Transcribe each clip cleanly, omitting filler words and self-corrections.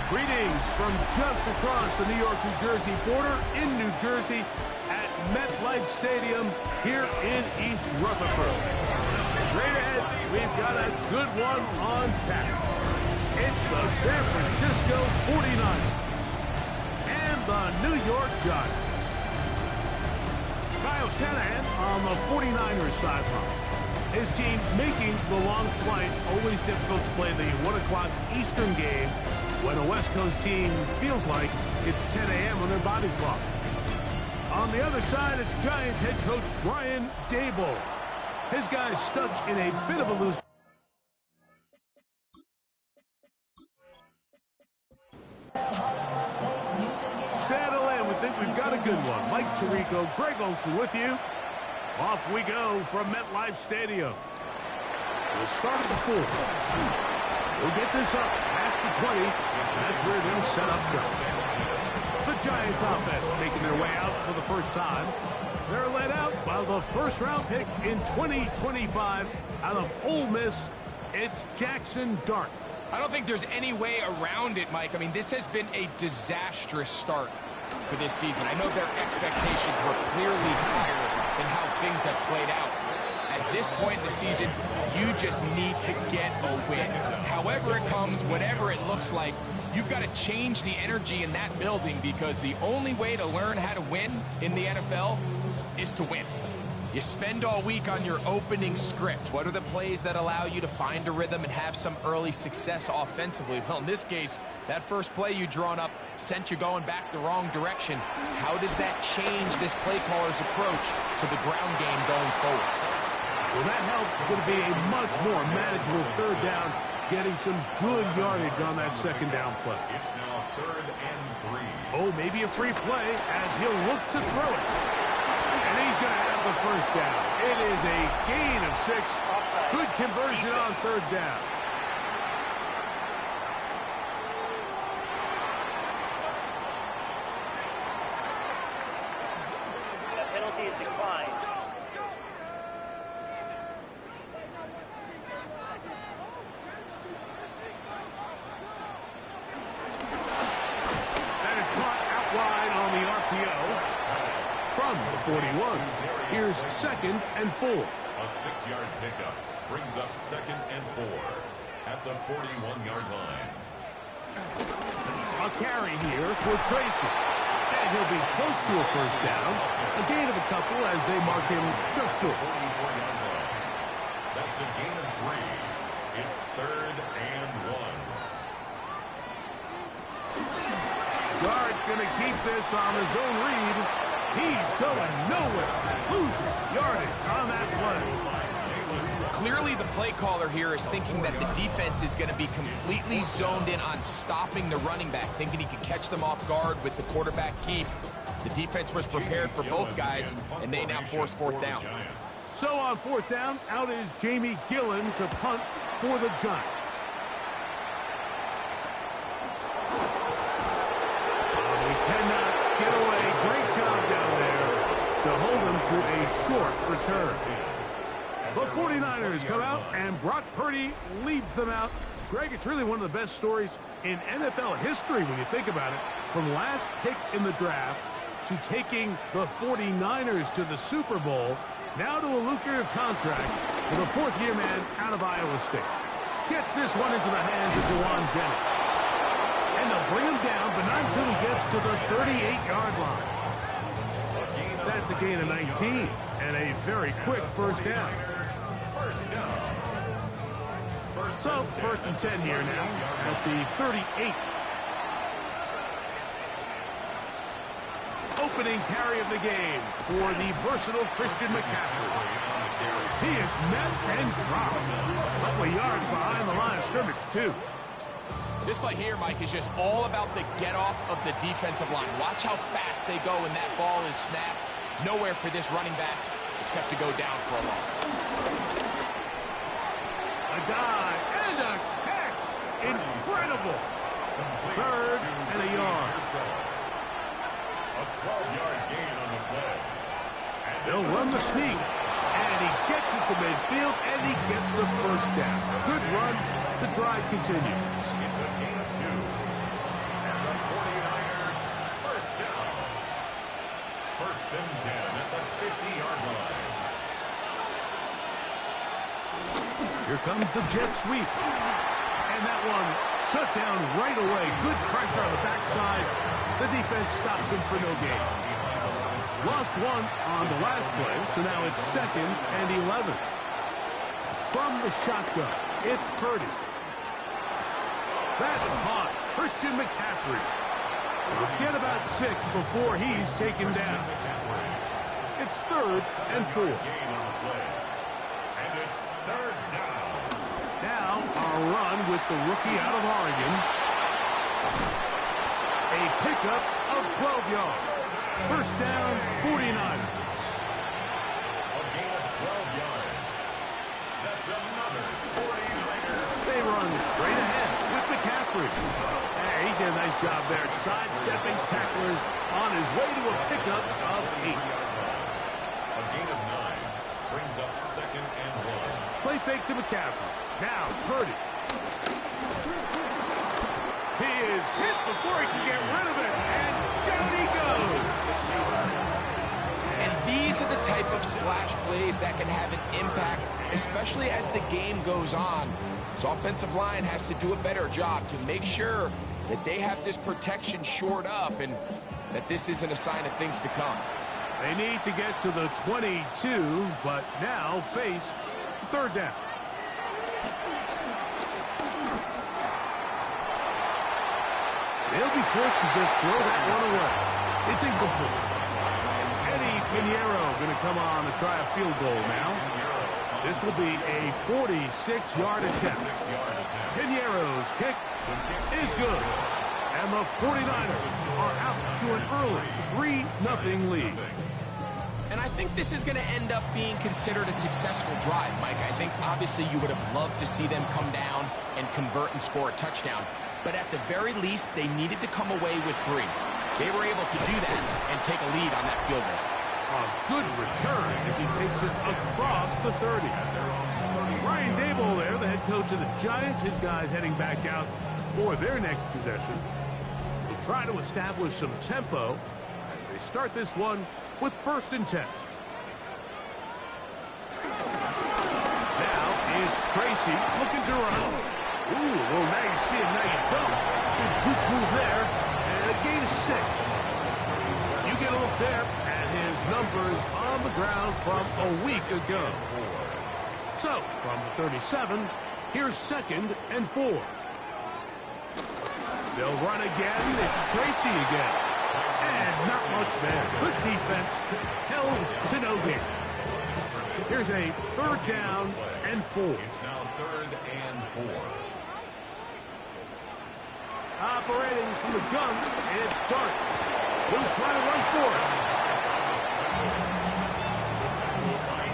Greetings from just across the New York-New Jersey border in New Jersey at MetLife Stadium here in East Rutherford. Straight ahead, we've got a good one on tap. It's the San Francisco 49ers and the New York Giants. Kyle Shanahan on the 49ers sideline. His team making the long flight, always difficult to play the 1 o'clock Eastern game when a West Coast team feels like it's 10 a.m. on their body clock. On the other side, it's Giants head coach Brian Daboll. His guys stuck in a bit of a loose. Settle in. We think we've got a good one. Mike Tirico, Greg Olson with you. Off we go from MetLife Stadium. We'll start at the 4. We'll get this up past the 20. That's where they'll set up shop. The Giants offense making their way out for the first time. They're led out by the first-round pick in 2025 out of Ole Miss. It's Jackson Dart. I don't think there's any way around it, Mike. I mean, this has been a disastrous start for this season. I know their expectations were clearly higher than how things have played out. At this point in the season, you just need to get a win. However it comes, whatever it looks like, you've got to change the energy in that building because the only way to learn how to win in the NFL is to win. You spend all week on your opening script. What are the plays that allow you to find a rhythm and have some early success offensively? Well, in this case, that first play you drawn up sent you going back the wrong direction. How does that change this play caller's approach to the ground game going forward? Well, that helps. It's going to be a much more manageable third down, getting some good yardage on that second down play. It's now 3rd and 3. Oh, maybe a free play as he'll look to throw it. And he's going to have the first down. It is a gain of 6. Good conversion on third down. The penalty is declined. That is caught out wide on the RPO. From the 41. Here's 2nd and 4. A 6-yard pickup brings up 2nd and 4 at the 41-yard line. A carry here for Tracy. And he'll be close to a first down. A gain of a couple as they mark him just short. 44-yard line. That's a gain of 3. It's 3rd and 1. Guard going to keep this on his own read. He's going nowhere. Losing yardage on that play. Clearly, the play caller here is thinking that the defense is going to be completely zoned in on stopping the running back, thinking he could catch them off guard with the quarterback keep. The defense was prepared for both guys, and they now force 4th down. So on 4th down, out is Jamie Gillen to punt for the Giants. Cannot get away. Great job down there to hold him to a short return. The 49ers come out, and Brock Purdy leads them out. Greg, it's really one of the best stories in NFL history when you think about it. From last pick in the draft to taking the 49ers to the Super Bowl, now to a lucrative contract with a 4th-year man out of Iowa State. Gets this one into the hands of Jawan Jennings. And they'll bring him down, but not until he gets to the 38-yard line. That's a gain of 19 and a very quick first down. So, 1st and 10 here now at the 38. Opening carry of the game for the versatile Christian McCaffrey. He is met and dropped. A couple of yards behind the line of scrimmage, too. This play here, Mike, is just all about the get-off of the defensive line. Watch how fast they go when that ball is snapped. Nowhere for this running back except to go down for a loss. A dive and a catch. Incredible. 3rd and a yard. A 12-yard gain on the play. They'll run the sneak. And he gets it to midfield, and he gets the first down. Good run. The drive continues. It's a gain of 2. 50-yard line. Here comes the jet sweep. And that one shut down right away. Good pressure on the backside. The defense stops him for no gain. Lost one on the last play, so now it's 2nd and 11. From the shotgun, it's Purdy. That's caught. Christian McCaffrey. Get about 6 before he's taken down. It's 3rd and 4. And it's 3rd down. Now our run with the rookie out of Oregon. A pickup of 12 yards. First down, 49ers. A gain of 12 yards. That's another 49ers. They run straight ahead with McCaffrey. Hey, he did a nice job there, sidestepping tacklers on his way to a pickup of 8. A gain of 9 brings up 2nd and 1. Play fake to McCaffrey. Now Purdy. He is hit before he can get rid of it, and down he goes. And these are the type of splash plays that can have an impact, especially as the game goes on. So offensive line has to do a better job to make sure that they have this protection shored up and that this isn't a sign of things to come. They need to get to the 22, but now face 3rd down. They'll be forced to just throw that one away. It's incomplete. Eddie Pinheiro going to come on to try a field goal now. This will be a 46-yard attempt. Pinheiro's kick is good. And the 49ers are out to an early 3-0 lead. And I think this is going to end up being considered a successful drive, Mike. I think obviously you would have loved to see them come down and convert and score a touchdown. But at the very least, they needed to come away with 3. They were able to do that and take a lead on that field goal. A good return as he takes it across the 30. Brian Daboll there, the head coach of the Giants. His guys heading back out for their next possession. Will try to establish some tempo as they start this one with 1st and 10. Now it's Tracy looking to run. Ooh, well, now you see it, now you don't. Good juke move there, and a gain of 6. You get a look there at his numbers on the ground from a week ago. So, from the 37, here's 2nd and 4. They'll run again. It's Tracy again. And not much there. Good defense. Held to no gain. Here's a 3rd down and 4. It's now 3rd and 4. Operating from the gun, it's Dart. Who's trying to run for it?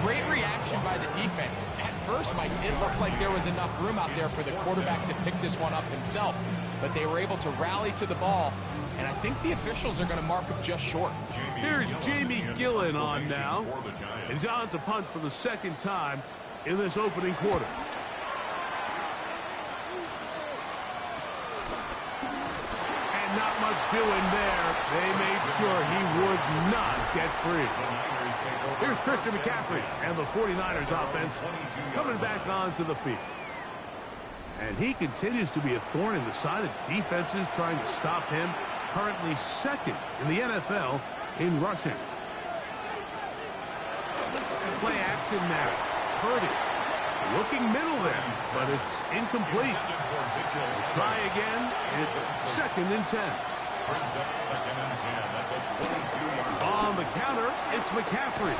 Great reaction by the defense. At first, Mike, it looked like there was enough room out there for the quarterback to pick this one up himself. But they were able to rally to the ball, and I think the officials are going to mark it just short. Here's Jamie Gillen on now. And he's on to punt for the 2nd time in this opening quarter. Not much doing there. They made sure he would not get free. Here's Christian McCaffrey and the 49ers offense coming back onto the field. And he continues to be a thorn in the side of defenses trying to stop him. Currently 2nd in the NFL in rushing. Play action now. Purdy looking middle there, but it's incomplete. Try again. It's 2nd and 10. Brings up 2nd and 10 at the 22-yard line. On the counter, it's McCaffrey.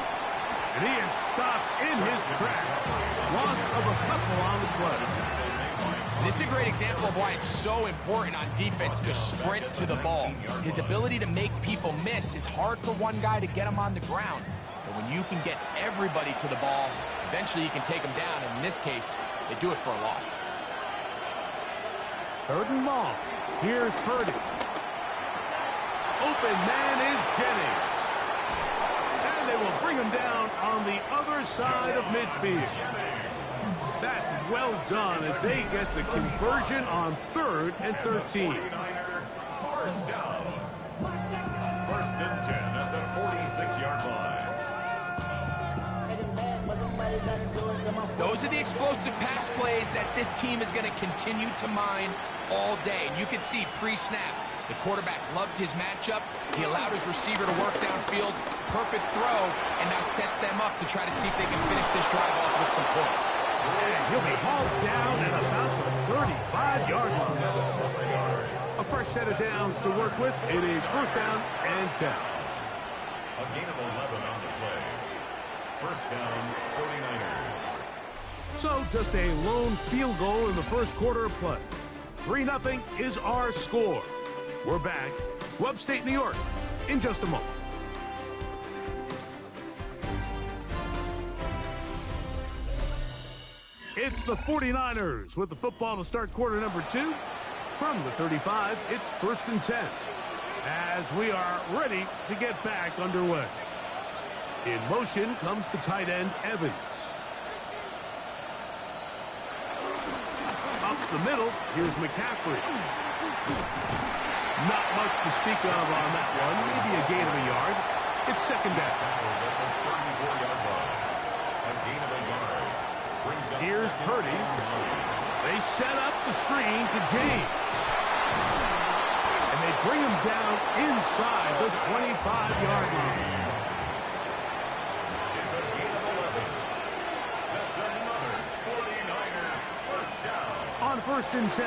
And he is stopped in his tracks. Loss of a couple on the play. This is a great example of why it's so important on defense to sprint to the ball. His ability to make people miss is hard for one guy to get him on the ground. But when you can get everybody to the ball, eventually you can take them down. And in this case, they do it for a loss. 3rd and long. Here's Purdy. Open man is Jennings. And they will bring him down on the other side of midfield. That's well done as they get the conversion on 3rd and 13. First down. 1st and 10 at the 46-yard line. Those are the explosive pass plays that this team is going to continue to mine all day. And you can see pre-snap, the quarterback loved his matchup. He allowed his receiver to work downfield. Perfect throw, and now sets them up to try to see if they can finish this drive off with some points. And he'll be hauled down at about the 35-yard line. A fresh set of downs to work with. It is first down and 10. A gain of 11 on the play. First down, 49ers. So just a lone field goal in the first quarter of play. 3-0 is our score. We're back to upstate New York in just a moment. It's the 49ers with the football to start quarter number 2. From the 35, it's first and 10. As we are ready to get back underway. In motion comes the tight end, Evans. Up the middle, here's McCaffrey. Not much to speak of on that one. Maybe a gain of a yard. It's second down. Here's Purdy. They set up the screen to James. And they bring him down inside the 25-yard line. It's a gain of 11. That's another 49er first down. On first and 10,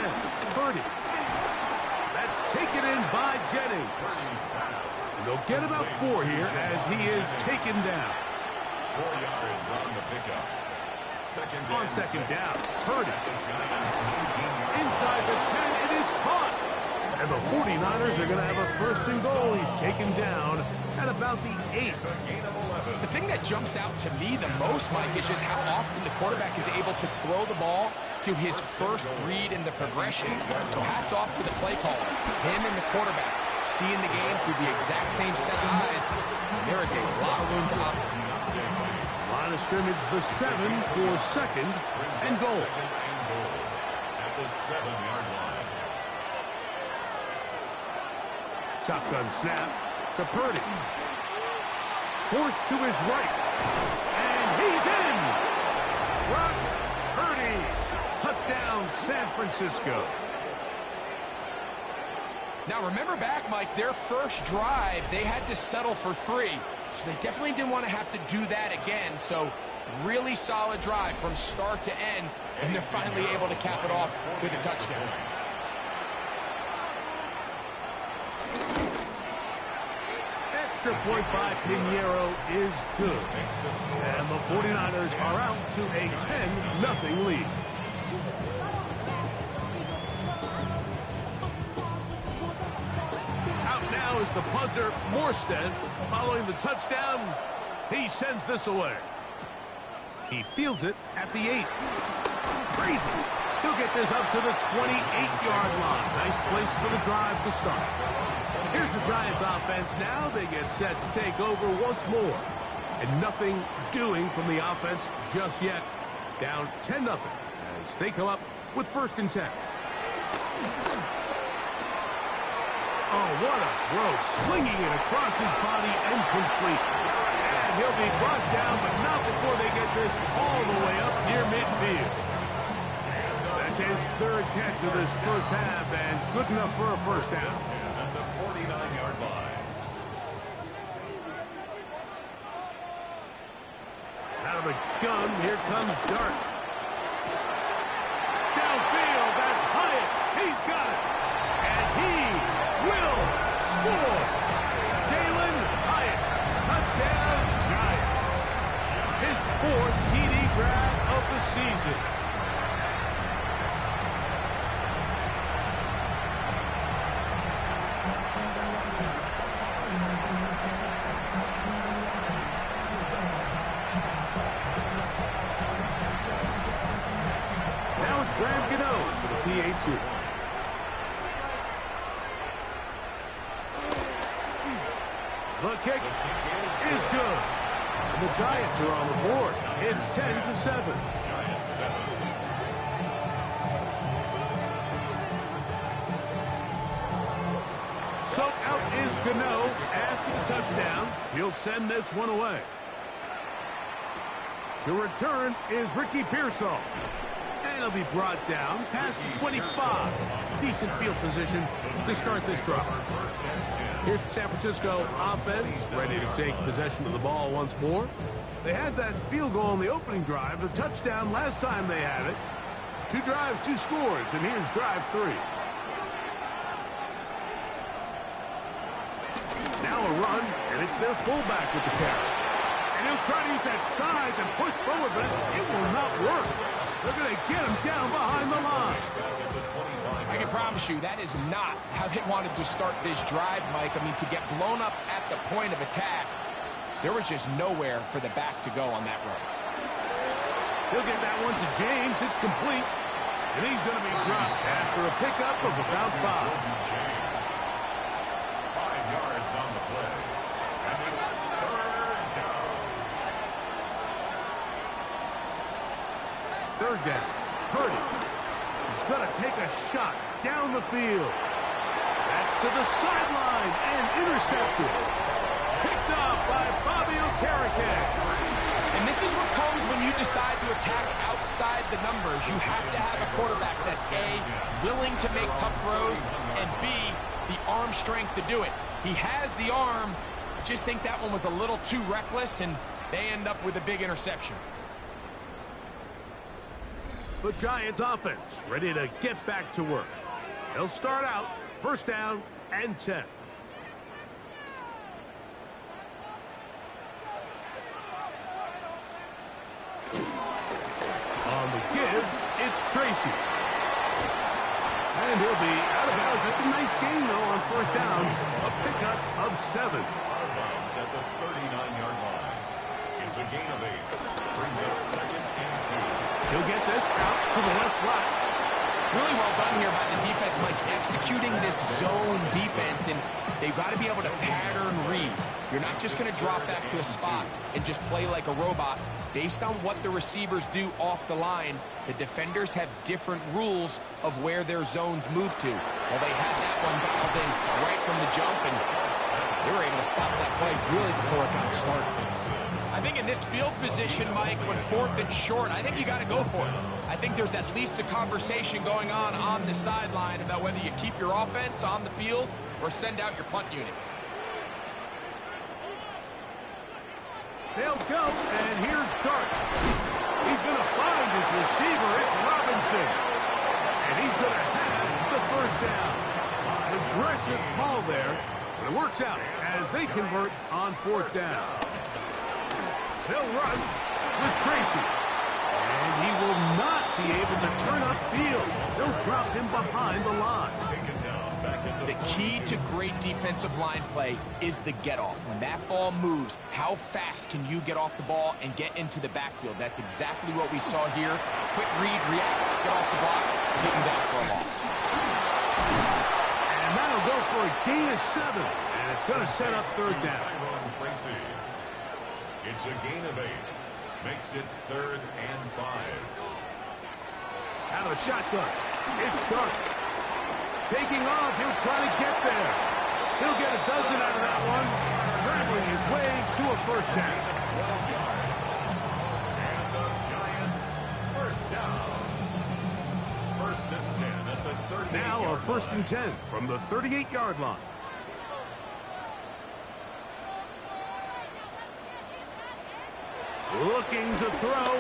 Purdy. That's taken in by Jennings. And they'll get about 4 here as he is taken down. 4 yards on the pickup. On second down, Purdy. Inside the 10, it is caught. And the 49ers are going to have a first and goal. He's taken down at about the 8. The thing that jumps out to me the most, Mike, is just how often the quarterback is able to throw the ball to his first read in the progression. So hats off to the play caller. Him and the quarterback seeing the game through the exact same set of eyes. And there is a lot of room to operate. Line of scrimmage, the 7 for second and goal. At the 7-yard line. Shotgun snap to Purdy. Forced to his right. And he's in! Brock Purdy. Touchdown, San Francisco. Now remember back, Mike, their first drive, they had to settle for 3. So they definitely didn't want to have to do that again. So really solid drive from start to end, and they're finally able to cap it off with a touchdown. Extra point by Pinheiro is good. And the 49ers are out to a 10-0 lead. Out now is the punter, Morstead. Following the touchdown, he sends this away. He fields it at the 8. Crazy. He'll get this up to the 28-yard line. Nice place for the drive to start. Here's the Giants offense now. They get set to take over once more. And nothing doing from the offense just yet. Down 10-0 as they come up with first and 10. Oh, what a throw. Slinging it across his body and complete. And he'll be brought down, but not before they get this all the way up near midfield. That's his 3rd catch of this first half, and good enough for a first down. At the 49-yard line. Out of the gun, here comes Dart. Downfield, that's Hyatt. He's got it. And he will score. Jalen Hyatt, touchdown Giants. His 4th TD grab of the season. Now it's Graham Gano for the PAT. The kick is good. And the Giants are on the board. It's 10-7. Giants 7. So out is Gano after the touchdown. He'll send this one away. To return is Ricky Pearsall. And he'll be brought down past the 25. Decent field position to start this drive. Here's the San Francisco offense, ready to take possession of the ball once more. They had that field goal on the opening drive, the touchdown last time they had it. 2 drives, 2 scores, and here's drive 3. Now a run, and it's their fullback with the carry. And he'll try to use that size and push forward, but it will not work. They're going to get him down behind the line. I can promise you that is not how they wanted to start this drive, Mike. I mean, to get blown up at the point of attack, there was just nowhere for the back to go on that run. He'll get that one to James. It's complete. And he's going to be dropped after a pickup of about 5. 5 yards on the play. And it's 3rd down. 3rd down. Purdy. He's going to take a shot down the field. That's to the sideline and intercepted. Picked off by Bobby Okereke. And this is what comes when you decide to attack outside the numbers. You have to have a quarterback that's A, willing to make tough throws, and B, the arm strength to do it. He has the arm. I just think that one was a little too reckless, and they end up with a big interception. The Giants offense ready to get back to work. They'll start out 1st down and 10. On the give, it's Tracy. And he'll be out of bounds. That's a nice gain, though, on 1st down. A pickup of 7. Out of bounds at the 39-yard line. It's a gain of 8. Brings up 2nd and 2. He'll get this out to the left flat. Really well done here by the defense, Mike, executing this zone defense, and they've got to be able to pattern read. You're not just going to drop back to a spot and just play like a robot. Based on what the receivers do off the line, the defenders have different rules of where their zones move to. Well, they had that one dialed in right from the jump, and they were able to stop that play really before it got started. I think in this field position, Mike, when 4th and short, I think you got to go for it. I think there's at least a conversation going on the sideline about whether you keep your offense on the field or send out your punt unit. They'll go, and here's Dart. He's going to find his receiver. It's Robinson. And he's going to have the 1st down. An aggressive call there, but it works out as they convert on 4th down. They'll run with Tracy. And he will not be able to turn upfield. They'll drop him behind the line. The key to great defensive line play is the get-off. When that ball moves, how fast can you get off the ball and get into the backfield? That's exactly what we saw here. Quick read, react, get off the block, get him down for a loss. And that'll go for a gain of 7. And it's going to set up 3rd down. It's a gain of 8. Makes it 3rd and 5. Out of the shotgun. It's Dart. Taking off, he'll try to get there. He'll get a dozen out of that one. Scrambling his way to a 1st down. 12 yards. And the Giants 1st down. 1st and 10 at the 38-yard line. Now a 1st and 10 from the 38-yard line. Looking to throw.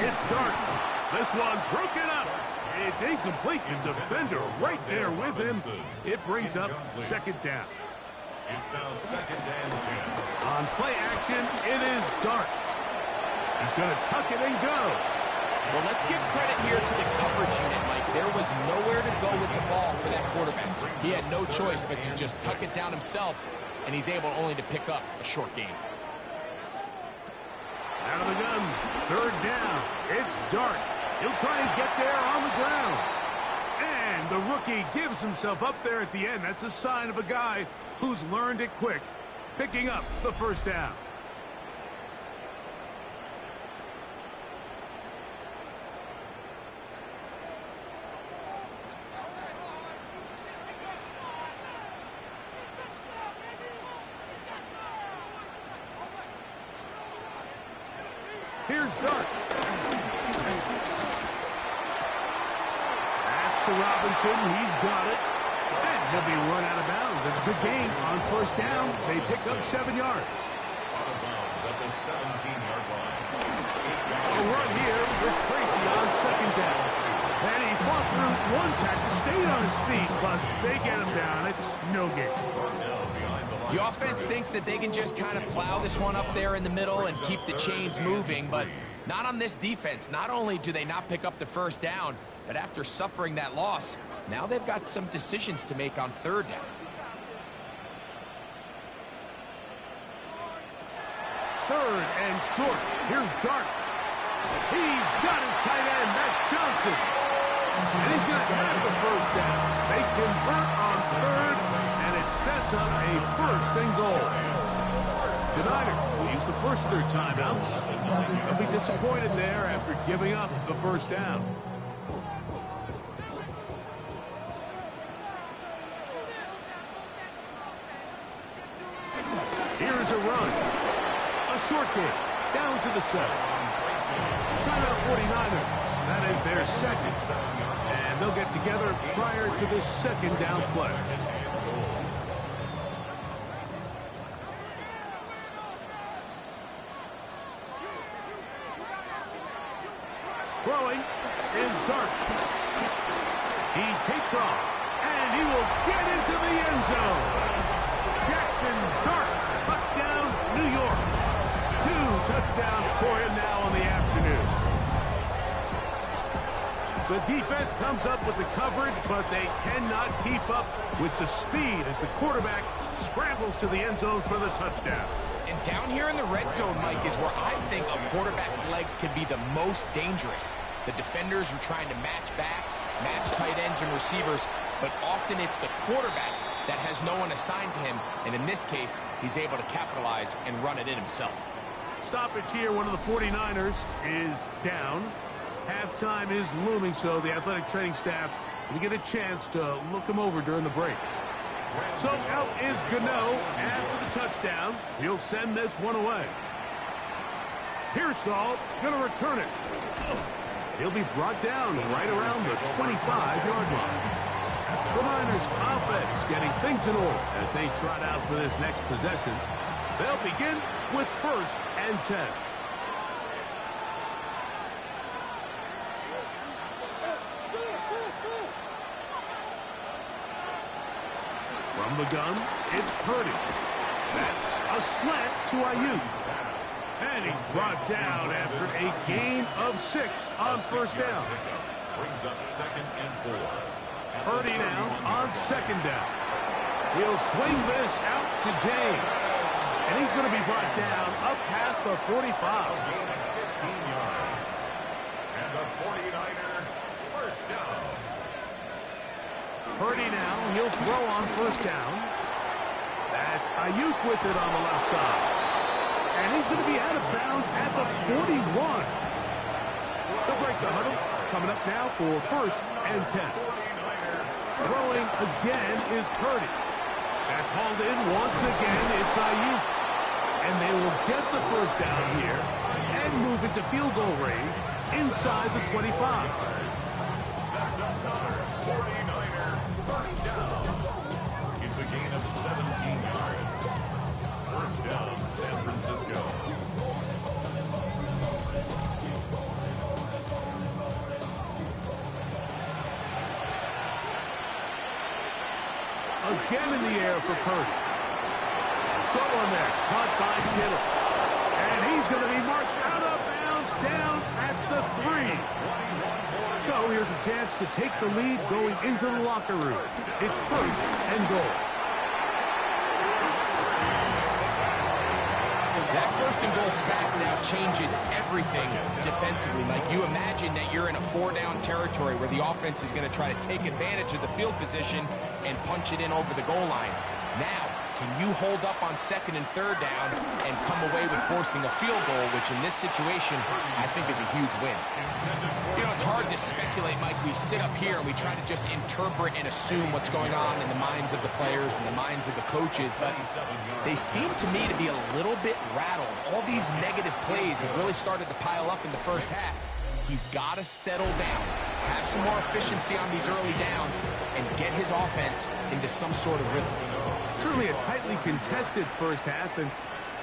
It's Dart. This one broken up. It's incomplete. The defender right there with him. It brings up 2nd down. It's now 2nd and 10. On play action, it is Dart. He's going to tuck it and go. Well, let's give credit here to the coverage unit, Mike. There was nowhere to go with the ball for that quarterback. He had no choice but to just tuck it down himself, and he's able only to pick up a short gain. Out of the gun, 3rd down. It's Dart. He'll try and get there on the ground. And the rookie gives himself up there at the end. That's a sign of a guy who's learned it quick, picking up the 1st down. Here's Dart. to Robinson. He's got it. And he'll be run out of bounds. That's a good gain on first down. They pick up 7 yards. Out of bounds at the 17-yard line. A run here with Tracy on second down. And he fought through one tackle, stayed on his feet, but they get him down. It's no gain. The offense thinks that they can just kind of plow this one up there in the middle and keep the chains moving, but not on this defense. Not only do they not pick up the first down, but after suffering that loss, now they've got some decisions to make on third down. Third and short. Here's Dart. He's got his tight end. That's Johnson. And he's going to have the first down. They convert on third, and it sets up a first and goal. The Niners will use the first of their timeouts. They'll be disappointed there after giving up the first down. Here's a run. A short game. Down to the 7. Timeout 49ers. That is their second. And they'll get together prior to this second down play. Throwing is Dart. He takes off. And he will get into the end zone. Jackson Dart. Touchdown, New York. 2 touchdowns for him now on the afternoon. The defense comes up with the coverage, but they cannot keep up with the speed as the quarterback scrambles to the end zone for the touchdown. And down here in the red zone, Mike, is where I think a quarterback's legs can be the most dangerous. The defenders are trying to match backs, match tight ends and receivers, but often it's the quarterback that has no one assigned to him, and in this case, he's able to capitalize and run it in himself. Stoppage here. One of the 49ers is down. Halftime is looming, so the athletic training staff will get a chance to look him over during the break. So out is Gano after the touchdown. He'll send this one away. Pearsall going to return it. He'll be brought down right around the 25-yard line. The Niners offense getting things in order as they trot out for this next possession. They'll begin with 1st and 10. From the gun, it's Purdy. That's a slant to Ayuk. And he's brought down after a gain of 6 on first down. Brings up 2nd and 4. Purdy now on second down. He'll swing this out to James. And he's going to be brought down up past the 45. 15 yards. And the 49er first down. Purdy now, he'll throw on first down. That's Ayuk with it on the left side. And he's going to be out of bounds at the 41. They'll break the huddle. Coming up now for 1st and 10. Throwing again is Purdy. That's hauled in once again. It's Ayuk. And they will get the first down here and move into field goal range inside the 25. That's another 49er first down. It's a gain of 17 yards. First down, San Francisco. Again in the air for Purdy. Short one there, caught by Kittle. And he's going to be marked out of bounds down at the 3. So here's a chance to take the lead going into the locker room. It's 1st and goal. That 1st and goal sack now changes everything defensively. Like, you imagine that you're in a 4-down territory where the offense is going to try to take advantage of the field position and punch it in over the goal line. Now, can you hold up on 2nd and 3rd down and come away with forcing a field goal, which in this situation, I think is a huge win. You know, it's hard to speculate, Mike. We sit up here and we try to just interpret and assume what's going on in the minds of the players and the minds of the coaches, but they seem to me to be a little bit rattled. All these negative plays have really started to pile up in the first half. He's got to settle down, have some more efficiency on these early downs, and get his offense into some sort of rhythm. Certainly a tightly contested first half, and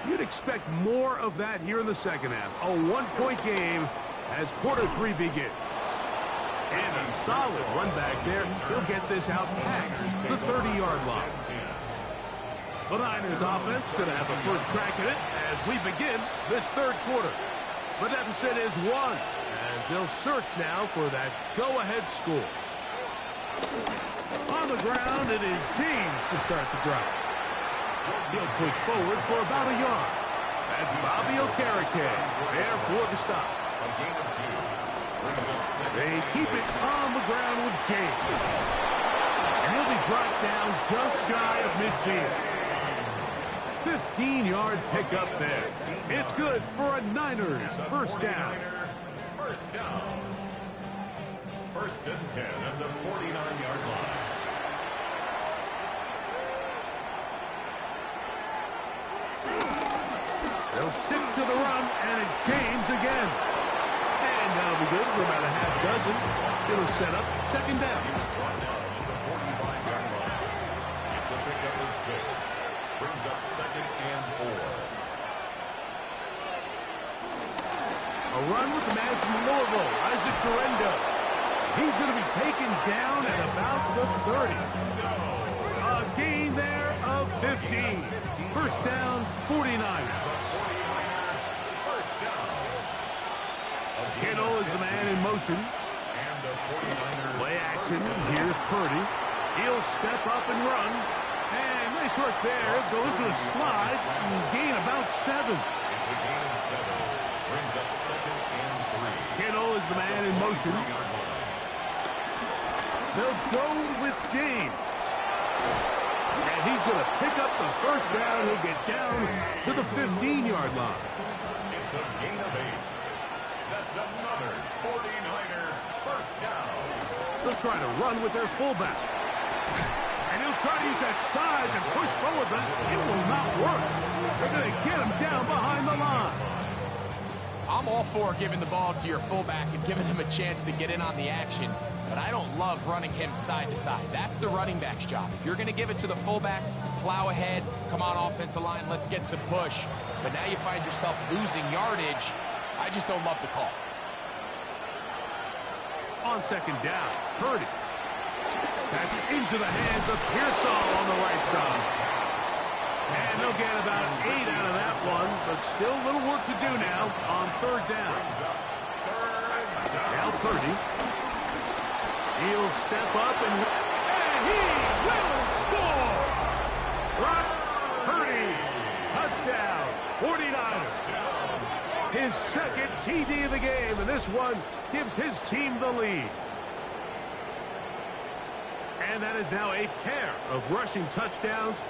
you'd expect more of that here in the second half. A one-point game as quarter 3 begins. And a solid run back there. He'll get this out past the 30-yard line. The Niners offense going to have a first crack at it as we begin this third quarter. The deficit is 1 as they'll search now for that go-ahead score. On the ground, it is James to start the drive. He'll push forward for about a yard. That's Bobby Okereke there for the stop. A gain of 2. They keep it on the ground with James. And he'll be brought down just shy of midfield. 15-yard pickup there. It's good for a Niners first down. First down. First and 10 at the 49-yard line. They'll stick to the run, and it's James again. And that'll be good for about a half dozen. It'll set up second down. Brought down at the 45-yard line. It's a pickup of 6. Brings up second and 4. A run with the man from Louisville, Isaac Correndo. He's going to be taken down at about the 30. A gain there of 15. First down, 49ers. First down. Kittle is the man in motion. And the 49ers. Play action. Here's Purdy. He'll step up and run. And nice work there. Go into a slide and gain about 7. It's a gain of 7. Brings up second and 3. Kittle is the man in motion. They'll go with James. And he's going to pick up the first down. He'll get down to the 15-yard line. It's a gain of 8. That's another 49er first down. They'll try to run with their fullback. And he'll try to use that size and push forward, but it will not work. They're going to get him down behind the line. I'm all for giving the ball to your fullback and giving him a chance to get in on the action, but I don't love running him side to side. That's the running back's job. If you're going to give it to the fullback, plow ahead, come on offensive line, let's get some push. But now you find yourself losing yardage. I just don't love the call. On second down, Purdy. That's into the hands of Pearsall on the right side. And they'll get about 8 out of that one, but still a little work to do now on third down. Now Purdy. He'll step up and he will score! Brock Purdy, touchdown, 49ers. His second TD of the game, and this one gives his team the lead. And that is now a pair of rushing touchdowns.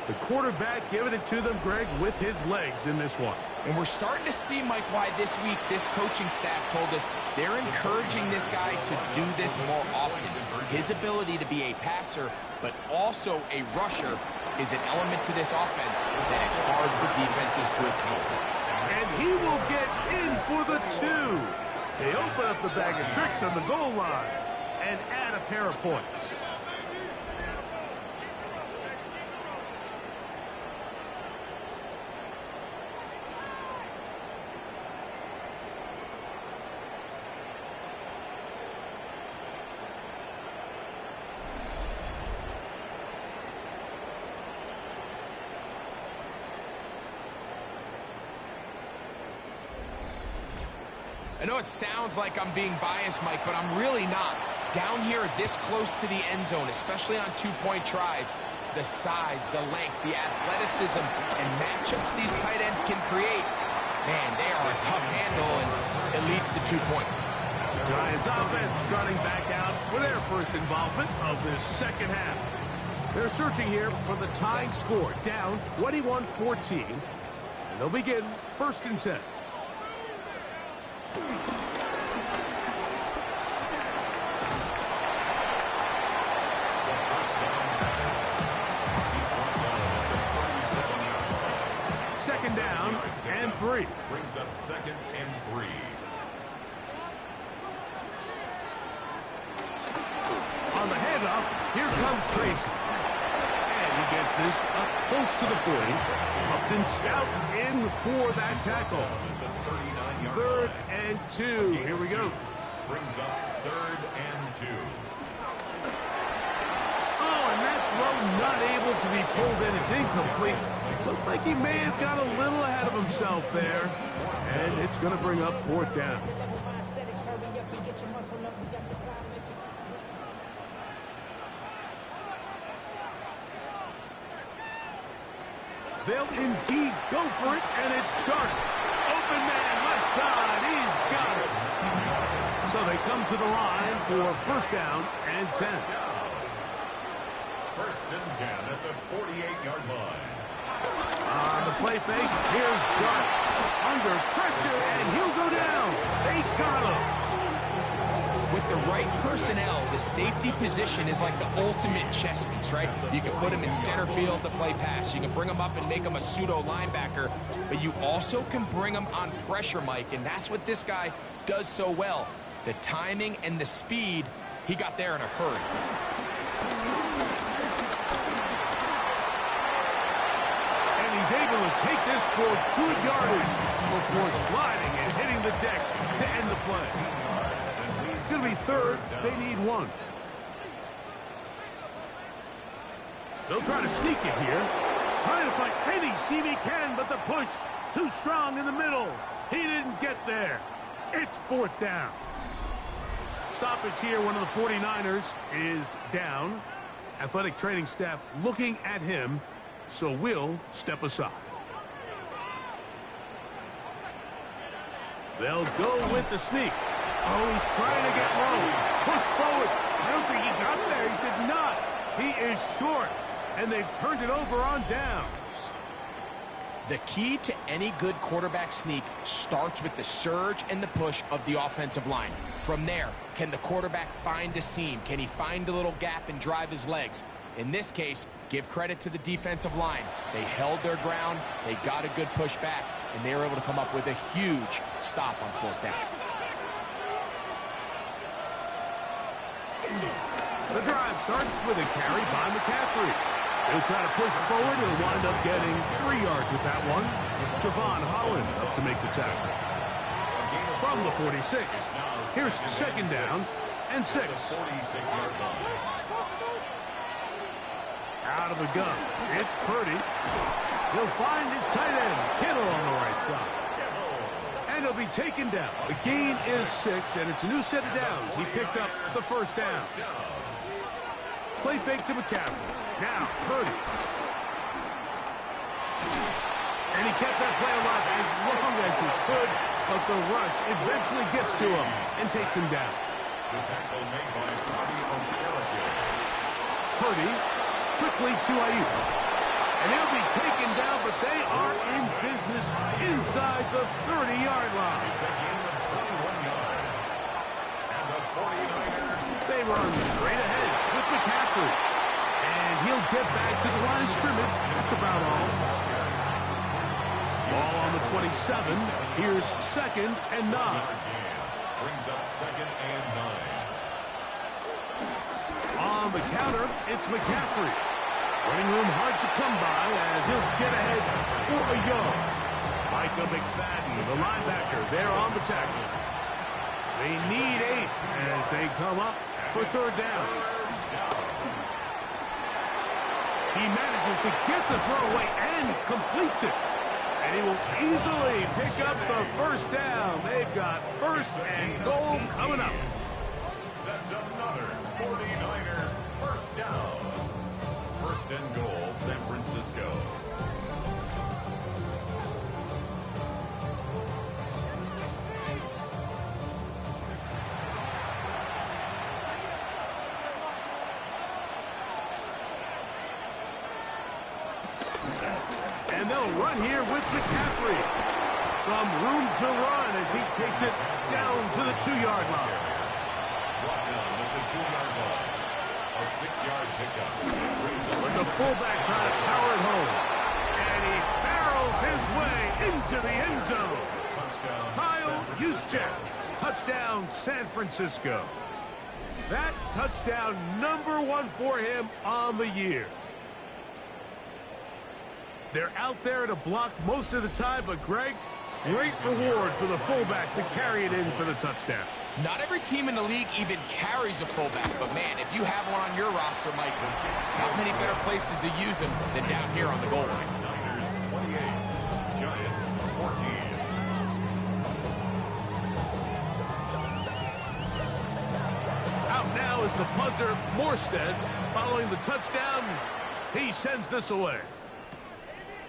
The quarterback giving it to them, Greg, with his legs in this one. And we're starting to see, Mike, why this week this coaching staff told us they're encouraging this guy to do this more often. His ability to be a passer, but also a rusher, is an element to this offense that is hard for defenses to account for. And he will get in for the 2. They open up the bag of tricks on the goal line and add a pair of points. I know it sounds like I'm being biased, Mike, but I'm really not. Down here this close to the end zone, especially on two-point tries, the size, the length, the athleticism, and matchups these tight ends can create, man, they are a tough handle, and it leads to 2 points. Giants offense trotting back out for their first involvement of this second half. They're searching here for the tying score, down 21-14, and they'll begin first and 10. Second down and 3. Brings up second and 3. enough. Here comes Tracy. And he gets this up close to the 40. Upton stout in for that tackle. 3rd and 2. Here we go. Brings up 3rd and 2. Oh, and that throw not able to be pulled in. It's incomplete. Looked like he may have got a little ahead of himself there. And it's going to bring up 4th down. They'll indeed go for it, and it's dark. Open man, left side, he's got it. So they come to the line for 1st down and 10. 1st and 10 at the 48-yard line. On the play fake, here's Dark. Under pressure, and he'll go down. They got him. With the right personnel, the safety position is like the ultimate chess piece, right? You can put him in center field to play pass. You can bring him up and make him a pseudo linebacker, but you also can bring him on pressure, Mike, and that's what this guy does so well. The timing and the speed, he got there in a hurry. And he's able to take this for good yardage before sliding and hitting the deck to end the play. It's going to be 3rd. They need 1. They'll try to sneak it here. Trying to find any seam he can, but the push too strong in the middle. He didn't get there. It's 4th down. Stoppage here. One of the 49ers is down. Athletic training staff looking at him, so we'll step aside. They'll go with the sneak. Oh, he's trying to get low. Push forward. I don't think he got there. He did not. He is short. And they've turned it over on downs. The key to any good quarterback sneak starts with the surge and the push of the offensive line. From there, can the quarterback find a seam? Can he find a little gap and drive his legs? In this case, give credit to the defensive line. They held their ground, they got a good push back, and they were able to come up with a huge stop on 4th down. The drive starts with a carry by McCaffrey. He'll try to push forward. He'll wind up getting 3 yards with that one. Javon Holland up to make the tackle. From the 46, here's 2nd down and 6. Out of the gun, it's Purdy. He'll find his tight end, Kittle, on the right side. And he'll be taken down. The gain is 6, and it's a new set of downs. He picked up the 1st down. Play fake to McCaffrey. Now, Purdy. And he kept that play alive as long as he could, but the rush eventually gets to him and takes him down. The tackle made by Purdy quickly to Ayuk. And he'll be taken down, but they are in business inside the 30-yard line. It's a gain of 21 yards. And the 49ers. They run straight ahead with McCaffrey. And he'll get back to the line of scrimmage. That's about all. Ball on the 27. Here's 2nd and 9. Brings up 2nd and 9. On the counter, it's McCaffrey. Running room hard to come by as he'll get ahead for a yard. Micah McFadden, the linebacker, there on the tackle. They need 8 as they come up for 3rd down. He manages to get the throw away and completes it. And he will easily pick up the 1st down. They've got 1st and goal coming up. That's another 49er 1st down. 1st and goal, San Francisco. And they'll run here with McCaffrey. Some room to run as he takes it down to the 2-yard line. Brought down at the 2-yard line. A 6-yard pickup. With the fullback trying to power it home. And he barrels his way into the end zone. Touchdown. Kyle Juszczyk. Touchdown, San Francisco. That touchdown #1 for him on the year. They're out there to block most of the time, but Greg, great reward for the fullback to carry it in for the touchdown. Not every team in the league even carries a fullback, but man, if you have one on your roster, Michael, not many better places to use him than down here on the goal line. Niners 28, Giants 14. Out now is the punter, Morstead. Following the touchdown, he sends this away.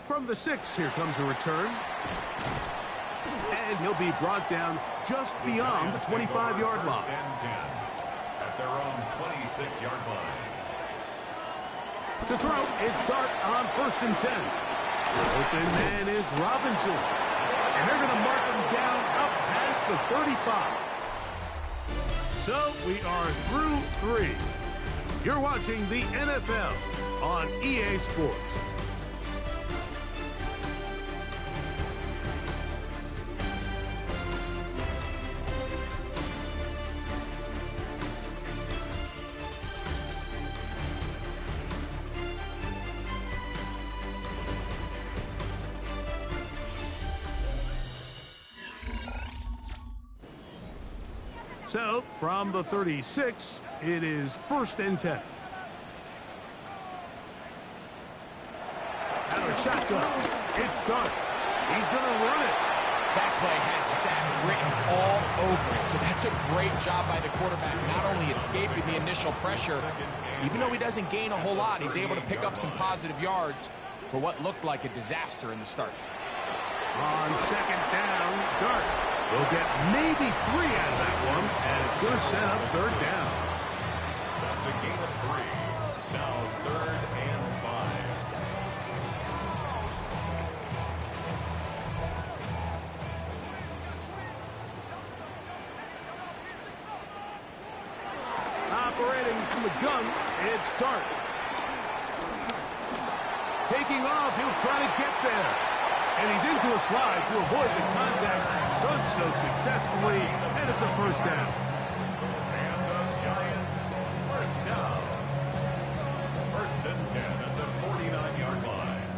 From the 6, here comes a return. And he'll be brought down just beyond the 25-yard line. At their own 26-yard line. To throw, it's Dart on 1st and 10. The open man is Robinson. And they're going to mark him down up past the 35. So we are through 3. You're watching the NFL on EA Sports. So, from the 36, it is 1st and 10. Out of shotgun, it's Dart. He's going to run it. That play had sack written all over it, so that's a great job by the quarterback, not only escaping the initial pressure, even though he doesn't gain a whole lot, he's able to pick up some positive yards for what looked like a disaster in the start. On 2nd down, Dart will get maybe 3 out of that one, and it's going to set up 3rd down. That's a gain of 3. Now 3rd and 5. Operating from the gun, it's Dart. Taking off, he'll try to get there. And he's into a slide to avoid the contact. Does so successfully, and it's a 1st down. And the Giants, 1st down. 1st and 10 at the 49-yard line.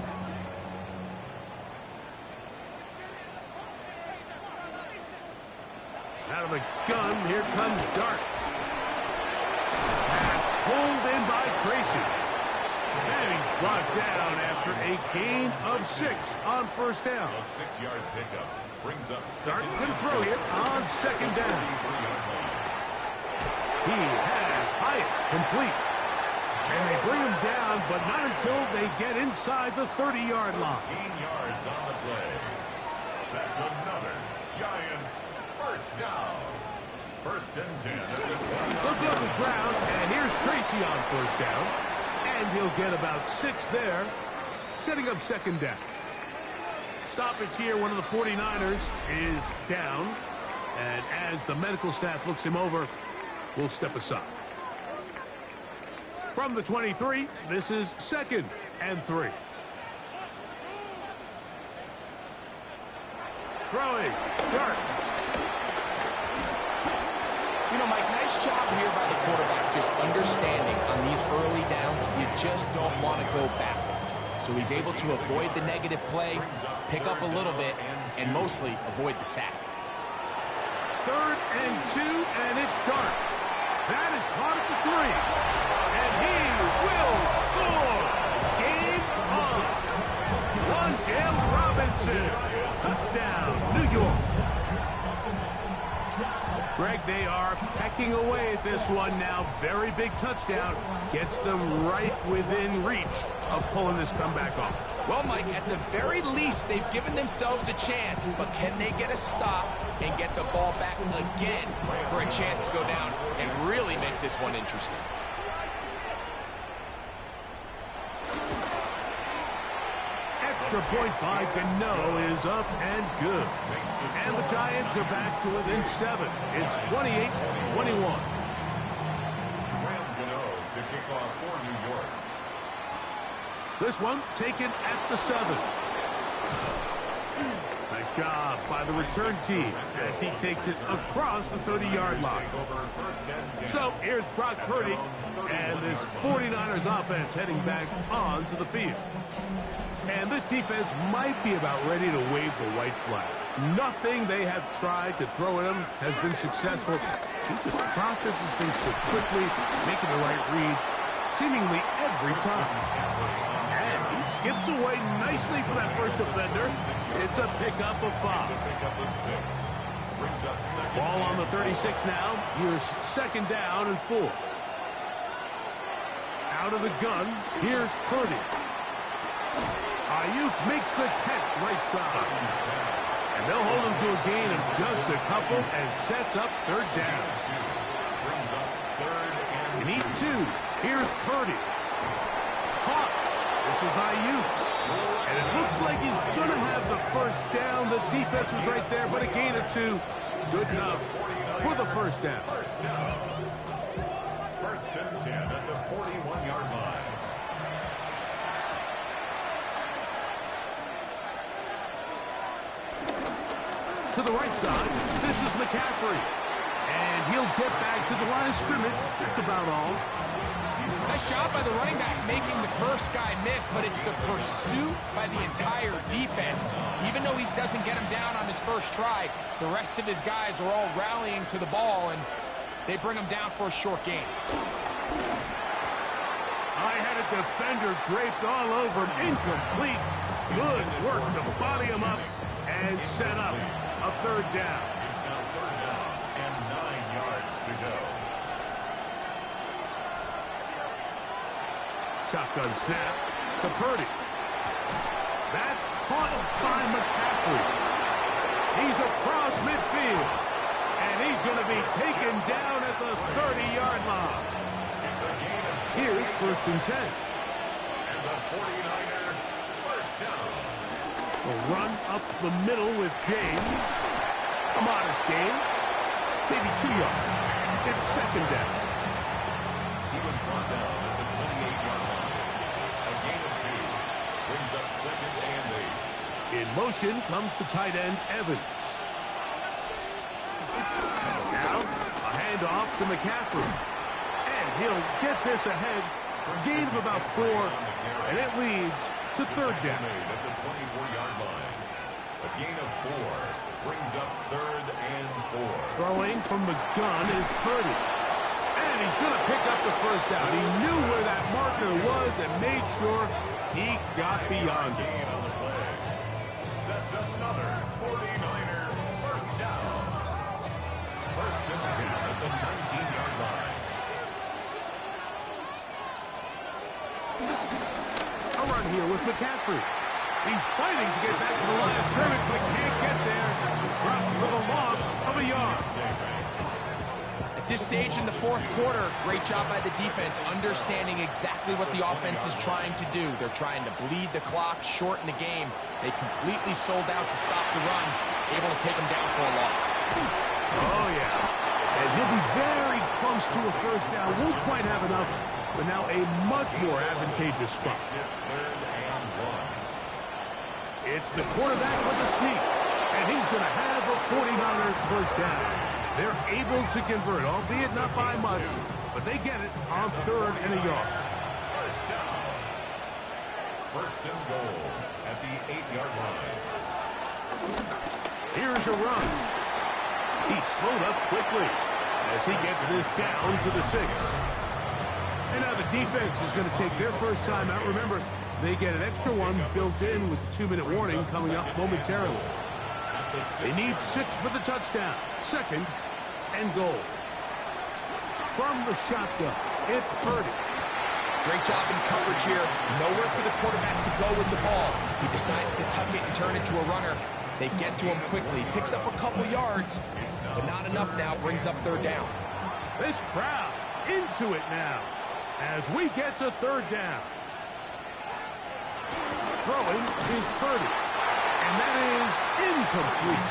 Out of the gun, here comes Dart. Pass pulled in by Tracy. And he's brought down after a gain of 6 on 1st down. A 6-yard pickup brings up Dart 2nd can throw it on 2nd down. He has Hyatt complete. And they bring him down, but not until they get inside the 30-yard line. 15 yards on the play. That's another Giants 1st down. 1st and 10 at the 20-yard line. Look on the ground, and here's Tracy on 1st down. And he'll get about 6 there, setting up 2nd down. Stoppage here, one of the 49ers is down. And as the medical staff looks him over, we'll step aside. From the 23, this is 2nd and 3. Throwing, Dart. You know, Mike, nice job here by the quarterback, just understanding on these early downs, you just don't want to go backwards. So he's able to avoid the negative play, pick up a little bit, and mostly avoid the sack. 3rd and 2, and it's Dart. That is caught at the 3. And he will score. Game on. Wandale Robinson. Touchdown, New York. Greg, they are pecking away at this one now. Very big touchdown. Gets them right within reach of pulling this comeback off. Well, Mike, at the very least, they've given themselves a chance, but can they get a stop and get the ball back again for a chance to go down and really make this one interesting? Extra point by Gano is up and good. And the Giants are back to within 7. It's 28-21. Gano to kick off for New York. This one taken at the 7. Nice job by the return team as he takes it across the 30-yard line. So here's Brock Purdy and this 49ers offense heading back onto the field. And this defense might be about ready to wave the white flag. Nothing they have tried to throw at him has been successful. He just processes things so quickly, making the right read seemingly every time. And he skips away nicely for that first defender. It's a pickup of 5. Ball on the 36 now. Here's second down and 4. Out of the gun, here's Purdy. Ayuk makes the catch right side. And they'll hold him to a gain of just a couple and sets up third down. You need 2. Here's Purdy. Caught. This is Ayuk. And it looks like he's going to have the first down. The defense was right there, but a gain of 2. Good enough for the first down. First and 10 at the 41-yard line. To the right side, this is McCaffrey. And he'll get back to the line of scrimmage. That's about all. Nice job by the running back making the first guy miss, but it's the pursuit by the entire defense. Even though he doesn't get him down on his first try, the rest of his guys are all rallying to the ball, and they bring him down for a short gain. I had a defender draped all over him. Incomplete. Good work to body him up and set up a third down. It's now third down and 9 yards to go. Shotgun snap to Purdy. That's caught by McCaffrey. He's across midfield. And he's going to be taken down at the 30-yard line. It's a gain of 2. Here's first and 10. And the 49er first down. A run up the middle with James. A modest gain. Maybe 2 yards. It's second down. He was brought down at the 28-yard line. A gain of 2 brings up second and 8. In motion comes the tight end, Evans. Now, a handoff to McCaffrey. And he'll get this ahead. Gain of about 4, and it leads to third down. At the 24-yard line. A gain of 4 brings up third and 4. Throwing from the gun is Purdy. And he's going to pick up the first down. He knew where that marker was and made sure he got beyond it. Gain on the play. That's another 49er first down. First and 10 at the 19-yard line. A run here with McCaffrey. He's fighting to get back to the line of scrimmage, but can't get there. Dropped for the loss of a yard. At this stage in the fourth quarter, great job by the defense, understanding exactly what the offense is trying to do. They're trying to bleed the clock, shorten the game. They completely sold out to stop the run, able to take them down for a loss. Oh, yeah. And he'll be very close to a first down. Won't quite have enough, but now a much more advantageous spot. Third and 1. It's the quarterback with a sneak, and he's going to have a 49ers first down. They're able to convert, albeit not by much, but they get it on third and a yard. First down. First and goal at the 8-yard line. Here's a run. He slowed up quickly as he gets this down to the 6. And now the defense is going to take their first time out. Remember, they get an extra one built in with the 2-minute warning coming up momentarily. They need 6 for the touchdown. Second and goal. From the shotgun, it's Purdy. Great job in coverage here. Nowhere for the quarterback to go with the ball. He decides to tuck it and turn it to a runner. They get to him quickly. Picks up a couple yards, but not enough now. Brings up third down. This crowd into it now as we get to third down. Throwing is Purdy, and that is incomplete.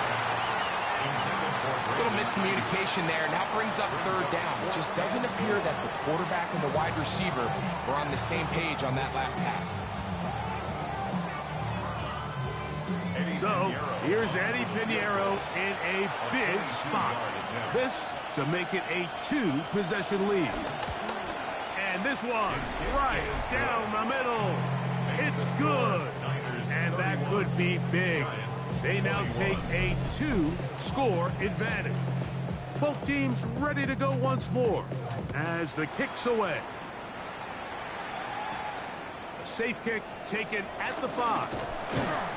A little miscommunication there. Now brings up third down. It just doesn't appear that the quarterback and the wide receiver were on the same page on that last pass. So So here's Eddie Pinheiro in a big spot. This to make it a 2-possession lead. And this one right down the middle. It's good. And that could be big. They now take a 2-score advantage. Both teams ready to go once more as the kick's away. A safe kick taken at the 5.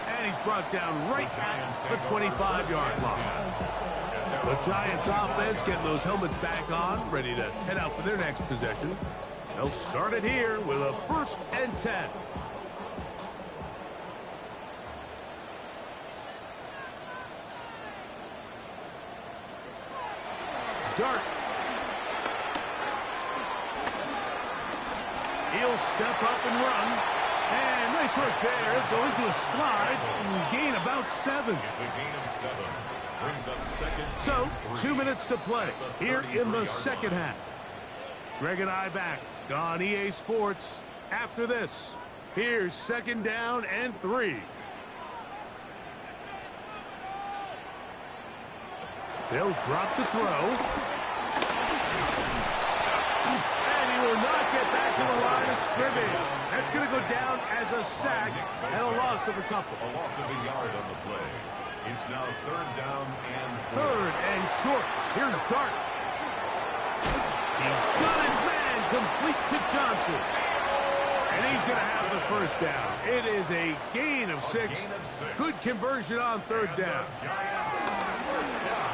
And he's brought down right at the 25-yard line. The Giants offense getting those helmets back on, ready to head out for their next possession. They'll start it here with a 1st and 10. Dart. He'll step up and run. And nice work there. Going to a slide and gain about 7. It's a gain of 7. Brings up 2nd. So, 2 minutes to play here in the second half. Greg and I back on EA Sports. After this, here's 2nd down and 3. They'll drop to throw. And he will not get back to the line of scrimmage. That's going to go down as a sack and a loss of a couple. A loss of a yard on the play. It's now 3rd down and 4. 3rd and short. Here's Dart. He's got his man complete to Johnson. And he's going to have the 1st down. It is a gain of 6. Good conversion on 3rd down. Giants, 1st down.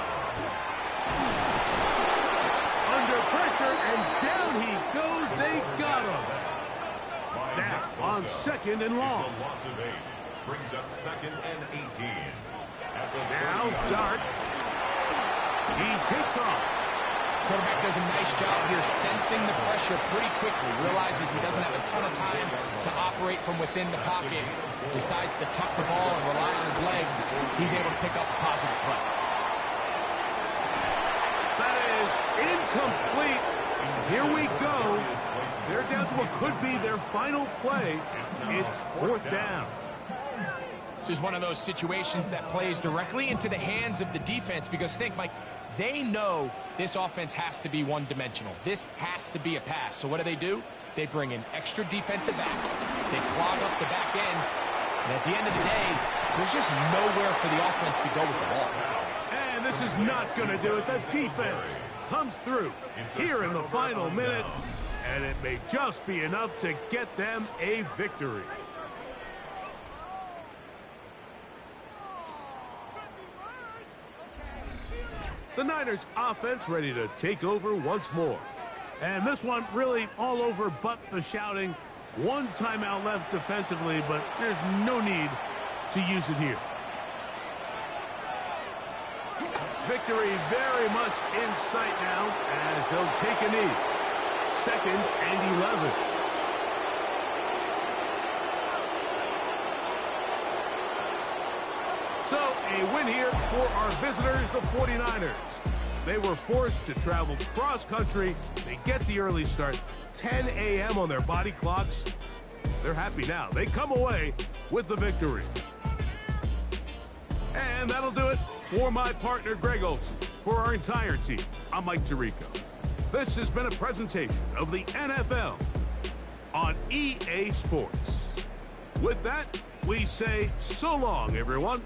Under pressure, and down he goes. They got him. Now, on 2nd and long. It's a loss of 8. Brings up 2nd and 18. Now, Dart. He takes off. Quarterback does a nice job here sensing the pressure pretty quickly. Realizes he doesn't have a ton of time to operate from within the pocket. Decides to tuck the ball and rely on his legs. He's able to pick up a positive play. That is incomplete. Here we go. They're down to what could be their final play. It's 4th down. This is one of those situations that plays directly into the hands of the defense because think, Mike, they know this offense has to be one-dimensional. This has to be a pass. So what do? They bring in extra defensive backs. They clog up the back end. And at the end of the day, there's just nowhere for the offense to go with the ball. And this is not going to do it. The defense comes through here in the final minute. And it may just be enough to get them a victory. The Niners offense ready to take over once more. And this one really all over but the shouting. 1 timeout left defensively, but there's no need to use it here. Victory very much in sight now as they'll take a knee. 2nd and 11. So, a win here for our visitors, the 49ers. They were forced to travel cross-country. They get the early start, 10 a.m. on their body clocks. They're happy now. They come away with the victory. And that'll do it for my partner, Greg Olson. For our entire team, I'm Mike Tirico. This has been a presentation of the NFL on EA Sports. With that, we say so long, everyone.